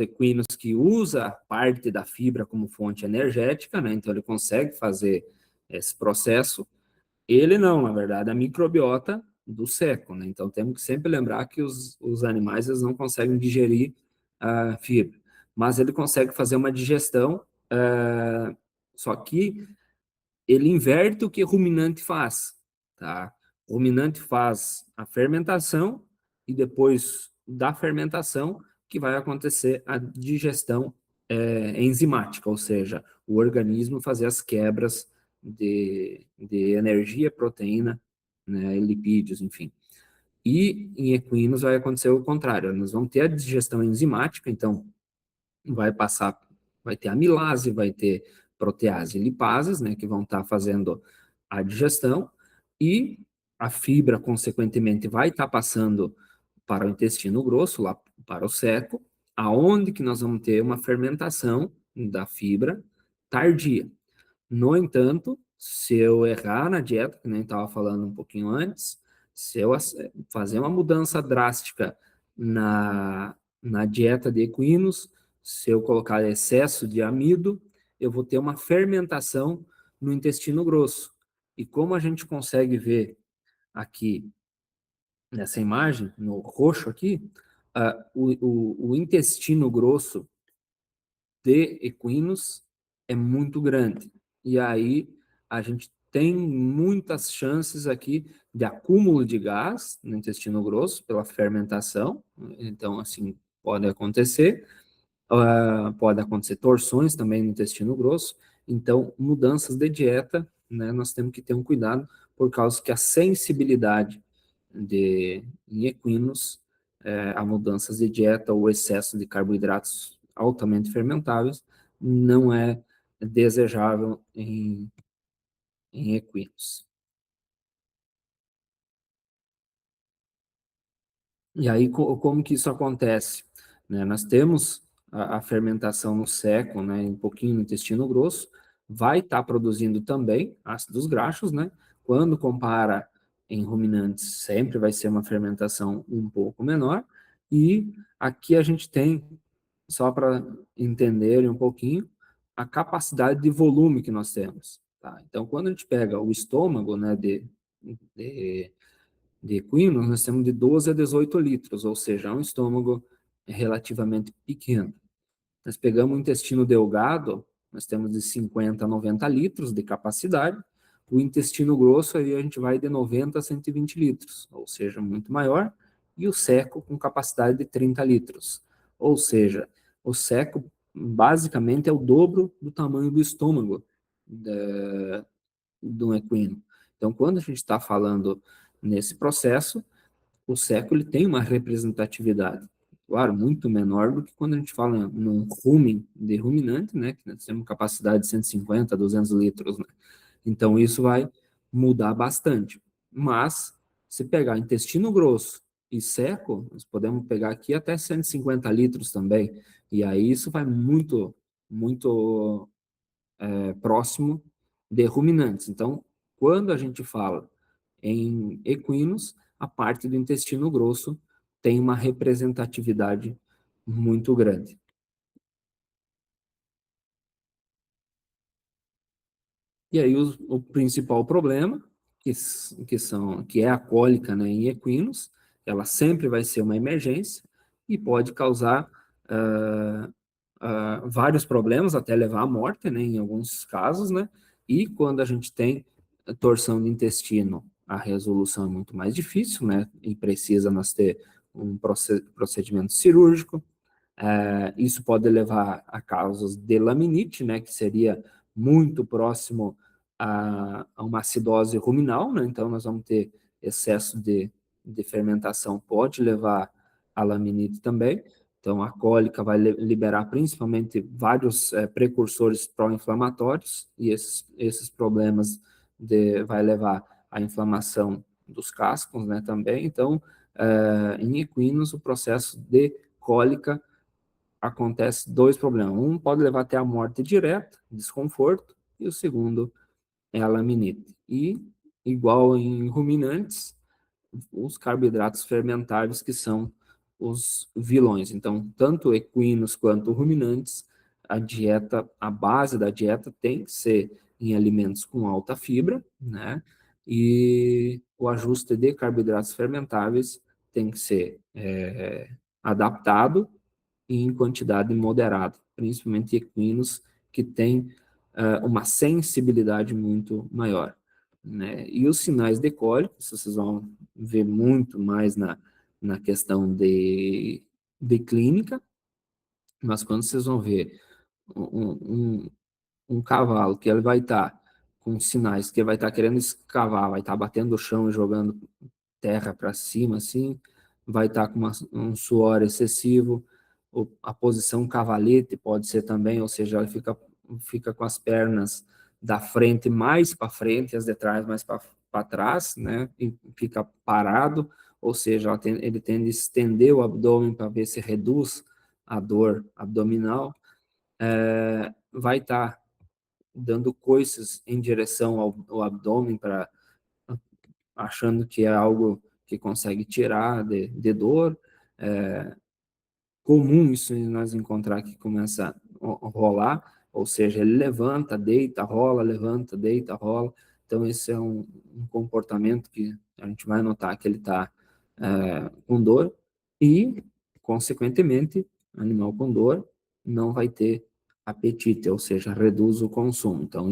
equinos que usa parte da fibra como fonte energética, né? Então ele consegue fazer esse processo. Ele não, na verdade, a microbiota do seco, né? Então temos que sempre lembrar que os animais eles não conseguem digerir a fibra, mas ele consegue fazer uma digestão, só que ele inverte o que o ruminante faz, tá? O ruminante faz a fermentação e depois da fermentação que vai acontecer a digestão enzimática, ou seja, o organismo fazer as quebras de energia, proteína, né, lipídios, enfim. E em equinos vai acontecer o contrário, nós vamos ter a digestão enzimática, então vai ter amilase, vai ter protease e lipases, né, que vão estar fazendo a digestão, e a fibra, consequentemente, vai estar passando para o intestino grosso, lá para o seco, aonde que nós vamos ter uma fermentação da fibra tardia. No entanto, se eu errar na dieta, que nem estava falando um pouquinho antes, se eu fazer uma mudança drástica na dieta de equinos, se eu colocar excesso de amido, eu vou ter uma fermentação no intestino grosso. E como a gente consegue ver aqui nessa imagem, no roxo aqui, o intestino grosso de equinos é muito grande. E aí a gente tem muitas chances aqui de acúmulo de gás no intestino grosso pela fermentação. Então, assim, pode acontecer torções também no intestino grosso. Então, mudanças de dieta, né, nós temos que ter um cuidado por causa que a sensibilidade em equinos a mudanças de dieta ou excesso de carboidratos altamente fermentáveis não é desejável em equinos. E aí, como que isso acontece? Né, nós temos a fermentação no seco, né, um pouquinho no intestino grosso, vai estar produzindo também ácidos graxos, né? Quando compara em ruminantes, sempre vai ser uma fermentação um pouco menor, e aqui a gente tem, só para entenderem um pouquinho, a capacidade de volume que nós temos. Tá? Então, quando a gente pega o estômago, né, de de equinos, nós temos de 12 a 18 litros, ou seja, é um estômago relativamente pequeno. Nós pegamos o intestino delgado, nós temos de 50 a 90 litros de capacidade, o intestino grosso aí a gente vai de 90 a 120 litros, ou seja, muito maior, e o seco com capacidade de 30 litros. Ou seja, o seco basicamente é o dobro do tamanho do estômago do equino. Então, quando a gente está falando nesse processo, o seco ele tem uma representatividade, claro, muito menor do que quando a gente fala num rumen de ruminante, né, que nós temos capacidade de 150 a 200 litros, né? Então, isso vai mudar bastante. Mas, se pegar intestino grosso e seco, nós podemos pegar aqui até 150 litros também, e aí isso vai muito próximo de ruminantes. Então, quando a gente fala em equinos, a parte do intestino grosso tem uma representatividade muito grande. E aí o principal problema, que é a cólica, né, em equinos, ela sempre vai ser uma emergência e pode causar vários problemas, até levar à morte, né, em alguns casos, né? E quando a gente tem torção de intestino, a resolução é muito mais difícil, né? E precisa nós ter um procedimento cirúrgico. Isso pode levar a casos de laminite, né? Que seria muito próximo a uma acidose ruminal, né? Então nós vamos ter excesso de fermentação, pode levar a laminite também. Então, a cólica vai liberar principalmente vários precursores pró-inflamatórios, e esses problemas vai levar à inflamação dos cascos, né, também. Então, em equinos, o processo de cólica acontece dois problemas. Um pode levar até a morte direta, desconforto, e o segundo é a laminite. E, igual em ruminantes, os carboidratos fermentáveis que são os vilões. Então, tanto equinos quanto ruminantes, a base da dieta tem que ser em alimentos com alta fibra, né? E o ajuste de carboidratos fermentáveis tem que ser adaptado e em quantidade moderada, principalmente equinos que têm uma sensibilidade muito maior, né? E os sinais de cólica, vocês vão ver muito mais na questão de clínica, mas quando vocês vão ver um cavalo que ele vai estar com sinais que ele vai estar querendo escavar, vai estar batendo o chão e jogando terra para cima, assim, vai estar com um suor excessivo, a posição cavalete pode ser também, ou seja, ele fica com as pernas da frente mais para frente, as de trás mais para trás, né, e fica parado, ou seja, ele tende a estender o abdômen para ver se reduz a dor abdominal, vai estar dando coices em direção ao abdômen para achando que é algo que consegue tirar de dor. É comum isso nós encontrar que começa a rolar, ou seja, ele levanta, deita, rola. Então, esse é um comportamento que a gente vai notar que ele está com dor e, consequentemente, animal com dor não vai ter apetite, ou seja, reduz o consumo. Então,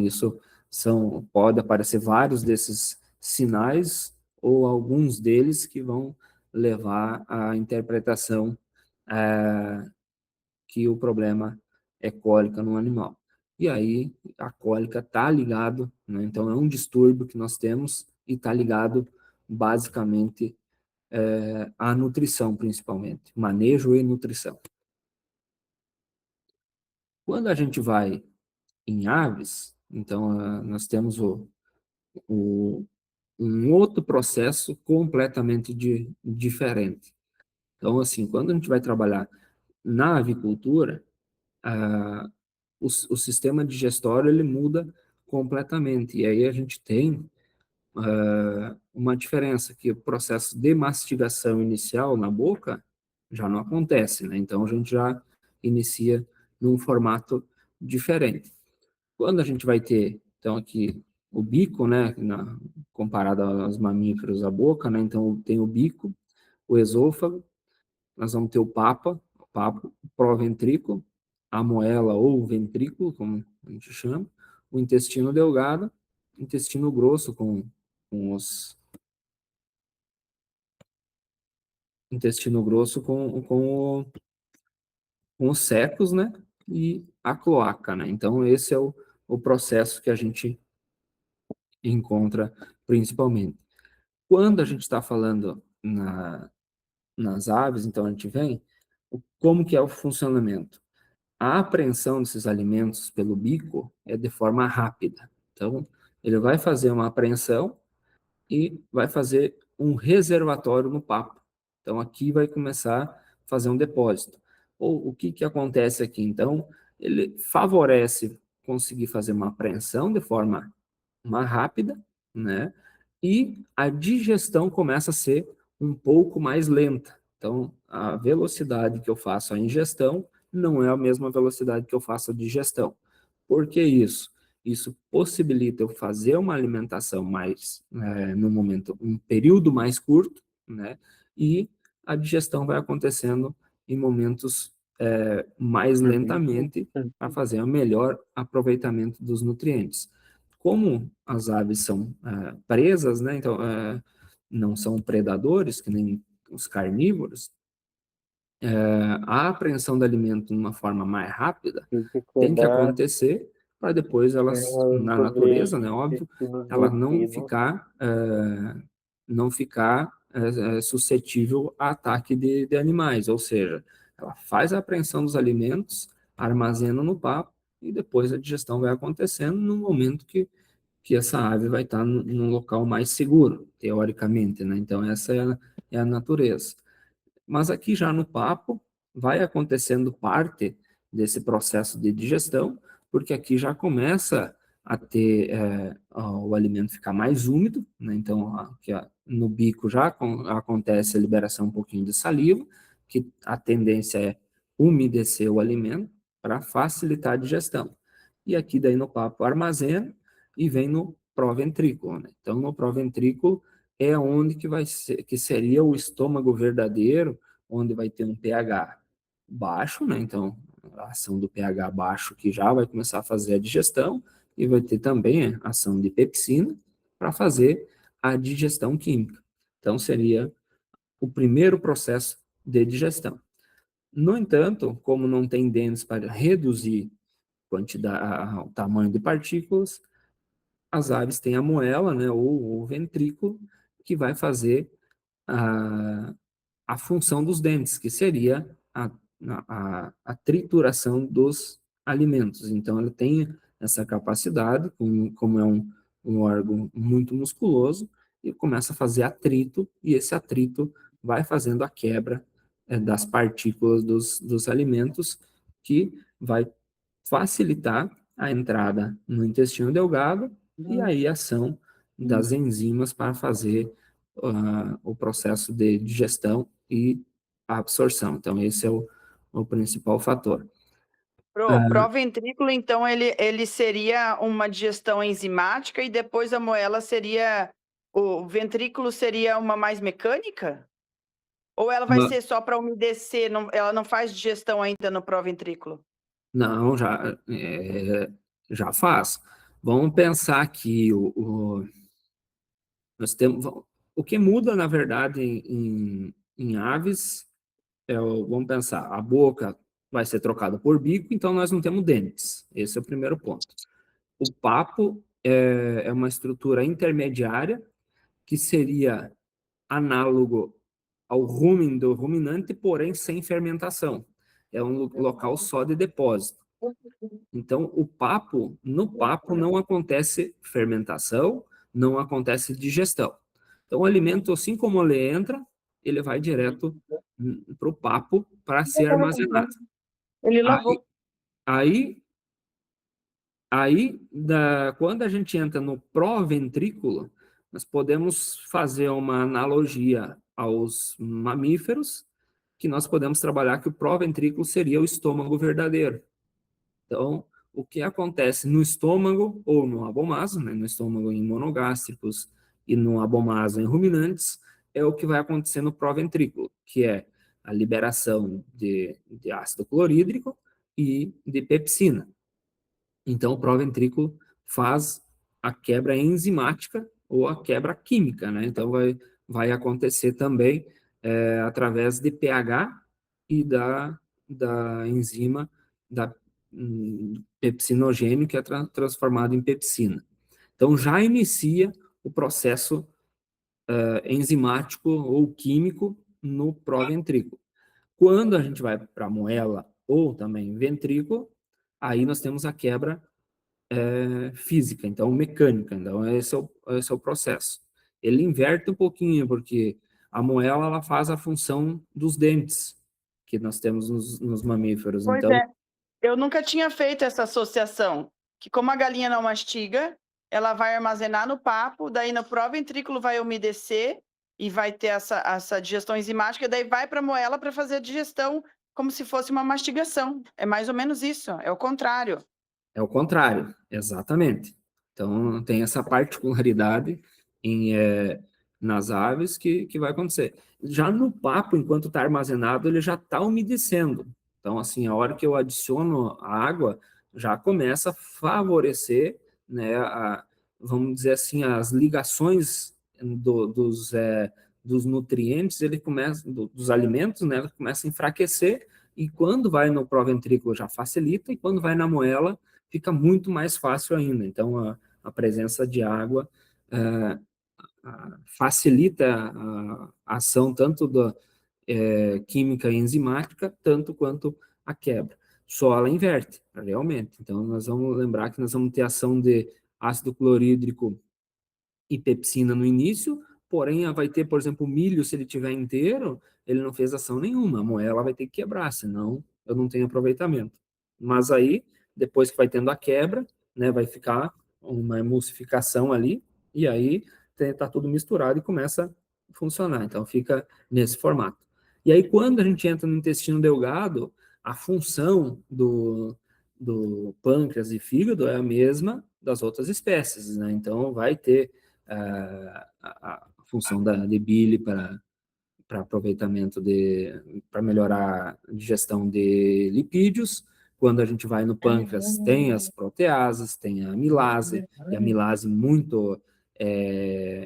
pode aparecer vários desses sinais ou alguns deles que vão levar à interpretação que o problema é cólica no animal. E aí, a cólica está ligado, né? Então é um distúrbio que nós temos e está ligado basicamente à nutrição, principalmente, manejo e nutrição. Quando a gente vai em aves, então nós temos um outro processo completamente diferente. Então, assim, quando a gente vai trabalhar na avicultura, o sistema digestório ele muda completamente. E aí a gente tem uma diferença, que o processo de mastigação inicial na boca já não acontece, né? Então a gente já inicia num formato diferente. Quando a gente vai ter, então, aqui o bico, né, comparado aos mamíferos, a boca, né? Então tem o bico, o esôfago, nós vamos ter o proventrículo, a moela ou ventrículo, como a gente chama, o intestino delgado, intestino grosso com os intestino grosso com os secos, né? E a cloaca, né? Então esse é o processo que a gente encontra principalmente. Quando a gente está falando nas aves, então a gente vem como que é o funcionamento. A apreensão desses alimentos pelo bico é de forma rápida. Então, ele vai fazer uma apreensão e vai fazer um reservatório no papo. Então, aqui vai começar a fazer um depósito. Ou o que acontece aqui? Então, ele favorece conseguir fazer uma apreensão de forma mais rápida, né? E a digestão começa a ser um pouco mais lenta. Então, a velocidade que eu faço a ingestão não é a mesma velocidade que eu faço a digestão. Por que isso? Isso possibilita eu fazer uma alimentação mais, no momento, um período mais curto, né? E a digestão vai acontecendo em momentos mais lentamente para fazer o melhor aproveitamento dos nutrientes. Como as aves são presas, né? Então, não são predadores, que nem os carnívoros, a apreensão do alimento de uma forma mais rápida Tem que tem que cuidar acontecer para depois para elas, na comer natureza, né, óbvio, intestinos de ela equino. não ficar suscetível a ataque de animais, ou seja, ela faz a apreensão dos alimentos, armazena no papo e depois a digestão vai acontecendo no momento que essa ave vai estar num local mais seguro, teoricamente, né? Então essa é a natureza. Mas aqui já no papo vai acontecendo parte desse processo de digestão, porque aqui já começa a ter o alimento ficar mais úmido, né? Então no bico já acontece a liberação um pouquinho de saliva, que a tendência é umedecer o alimento para facilitar a digestão. E aqui daí no papo armazena e vem no proventrículo, né? Então no proventrículo é onde que vai ser, que seria o estômago verdadeiro, onde vai ter um pH baixo, né? Então a ação do pH baixo que já vai começar a fazer a digestão e vai ter também a ação de pepsina para fazer a digestão química. Então seria o primeiro processo de digestão. No entanto, como não tem dentes para reduzir o tamanho de partículas, as aves têm a moela, né, ou o ventrículo, que vai fazer a, a função dos dentes, que seria a trituração dos alimentos. Então, ela tem essa capacidade, como é um órgão muito musculoso, e começa a fazer atrito, e esse atrito vai fazendo a quebra das partículas dos alimentos, que vai facilitar a entrada no intestino delgado e aí a ação das enzimas para fazer o processo de digestão e absorção. Então, esse é o principal fator. Pro proventrículo, então, ele seria uma digestão enzimática e depois a moela seria o ventrículo seria uma mais mecânica? Ou ela vai ser só para umedecer, ela não faz digestão ainda no proventrículo? Não, já faz. Vamos pensar que nós temos, o que muda, na verdade, em aves vamos pensar, a boca vai ser trocada por bico, então nós não temos dentes. Esse é o primeiro ponto. O papo é uma estrutura intermediária que seria análogo ao rumen do ruminante, porém sem fermentação. É um local só de depósito. Então, no papo não acontece fermentação, não acontece digestão. Então, o alimento, assim como ele entra, ele vai direto para o papo para ser armazenado. Ele Aí, lavou. aí, quando a gente entra no proventrículo, nós podemos fazer uma analogia aos mamíferos, que nós podemos trabalhar que o proventrículo seria o estômago verdadeiro. Então, o que acontece no estômago ou no abomaso, né, no estômago em monogástricos e no abomaso em ruminantes, é o que vai acontecer no proventrículo, que é a liberação de ácido clorídrico e de pepsina. Então, o proventrículo faz a quebra enzimática ou a quebra química, né? Então, vai acontecer também através de pH e da enzima da pepsinogênio, que é transformado em pepsina. Então, já inicia o processo enzimático ou químico no proventrículo. Quando a gente vai para a moela ou também ventrículo, aí nós temos a quebra física, então mecânica. Então, esse é o processo. Ele inverte um pouquinho, porque a moela ela faz a função dos dentes que nós temos nos mamíferos. Pois Então, é. Eu nunca tinha feito essa associação, que como a galinha não mastiga, ela vai armazenar no papo, daí no proventrículo vai umedecer e vai ter essa digestão enzimática, daí vai para a moela para fazer a digestão como se fosse uma mastigação. É mais ou menos isso, é o contrário. é o contrário, exatamente. Então, tem essa particularidade nas aves que vai acontecer. Já no papo, enquanto está armazenado, ele já está umedecendo. Então, assim, a hora que eu adiciono a água, já começa a favorecer, né, vamos dizer assim, as ligações dos nutrientes, dos alimentos, né, ele começa a enfraquecer, e quando vai no proventrículo já facilita, e quando vai na moela, fica muito mais fácil ainda. Então, a presença de água facilita a ação tanto da química e enzimática, tanto quanto a quebra. Só ela inverte, realmente. Então, nós vamos lembrar que nós vamos ter ação de ácido clorídrico e pepsina no início, porém vai ter, por exemplo, o milho, se ele tiver inteiro, ele não fez ação nenhuma, a moela vai ter que quebrar, senão eu não tenho aproveitamento. Mas aí, depois que vai tendo a quebra, né, vai ficar uma emulsificação ali, e aí está tudo misturado e começa a funcionar. Então, fica nesse formato. E aí, quando a gente entra no intestino delgado, a função do pâncreas e fígado é a mesma das outras espécies, né? Então, vai ter a função de bile para aproveitamento para melhorar a digestão de lipídios. Quando a gente vai no pâncreas, tem as proteases, tem a amilase, e a amilase muito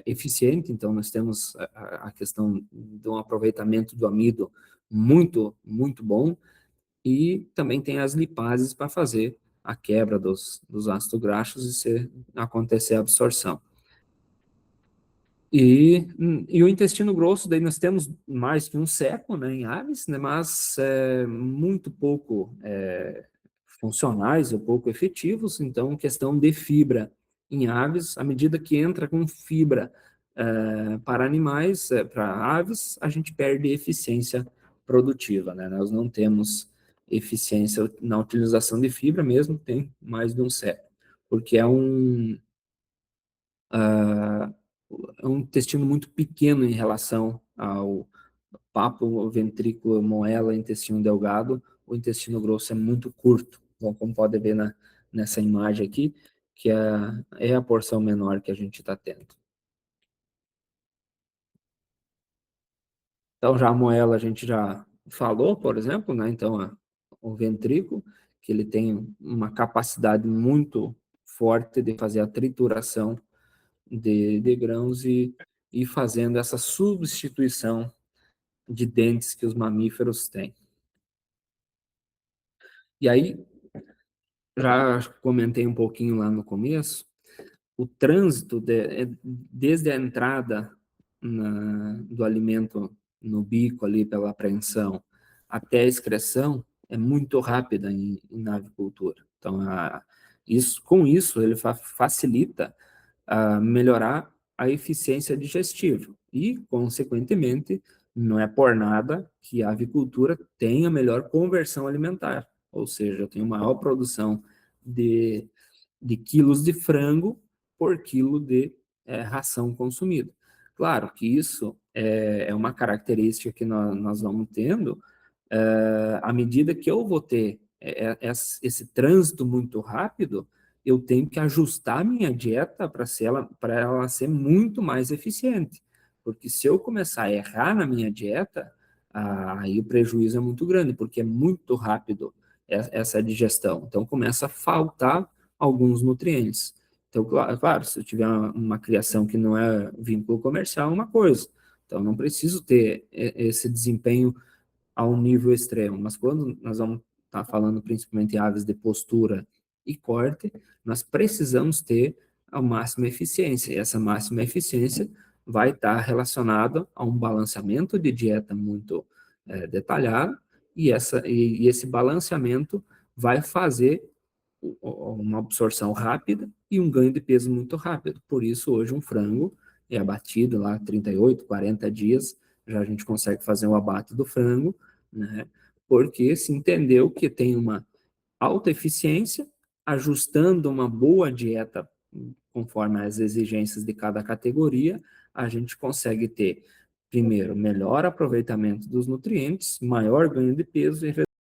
eficiente, então nós temos a questão de um aproveitamento do amido muito, muito bom, e também tem as lipases para fazer a quebra dos ácidos graxos e acontecer a absorção. E o intestino grosso, daí nós temos mais que um século, né, em aves, né, mas muito pouco funcionais ou pouco efetivos. Então, questão de fibra em aves, à medida que entra com fibra para animais, para aves, a gente perde eficiência produtiva, né? Nós não temos eficiência na utilização de fibra, mesmo tem mais de um século, porque é um intestino muito pequeno em relação ao papo, ventrículo, moela, intestino delgado. O intestino grosso é muito curto. Então, como pode ver nessa imagem aqui, que é a porção menor que a gente está tendo. Então, já a moela a gente já falou, por exemplo, né? Então, o ventrículo, que ele tem uma capacidade muito forte de fazer a trituração de grãos e fazendo essa substituição de dentes que os mamíferos têm. E aí, já comentei um pouquinho lá no começo, o trânsito desde a entrada do alimento no bico ali pela apreensão até a excreção é muito rápida na avicultura. Então, com isso, ele facilita melhorar a eficiência digestiva e, consequentemente, não é por nada que a avicultura tem a melhor conversão alimentar, ou seja, tem maior produção de quilos de frango por quilo de ração consumida. Claro que isso é uma característica que nós vamos tendo à medida que eu vou ter esse trânsito muito rápido, eu tenho que ajustar a minha dieta para ela ser muito mais eficiente. Porque se eu começar a errar na minha dieta, aí o prejuízo é muito grande, porque é muito rápido essa digestão. Então começa a faltar alguns nutrientes. Então, claro, se eu tiver uma criação que não é vínculo comercial, é uma coisa. Então, não preciso ter esse desempenho a um nível extremo, mas quando nós vamos estar falando principalmente em aves de postura e corte, nós precisamos ter a máxima eficiência, e essa máxima eficiência vai estar relacionada a um balanceamento de dieta muito detalhado, e esse balanceamento vai fazer uma absorção rápida e um ganho de peso muito rápido. Por isso, hoje, um frango é abatido lá 38, 40 dias, já a gente consegue fazer o abate do frango, né? Porque se entendeu que tem uma alta eficiência, ajustando uma boa dieta conforme as exigências de cada categoria, a gente consegue ter, primeiro, melhor aproveitamento dos nutrientes, maior ganho de peso e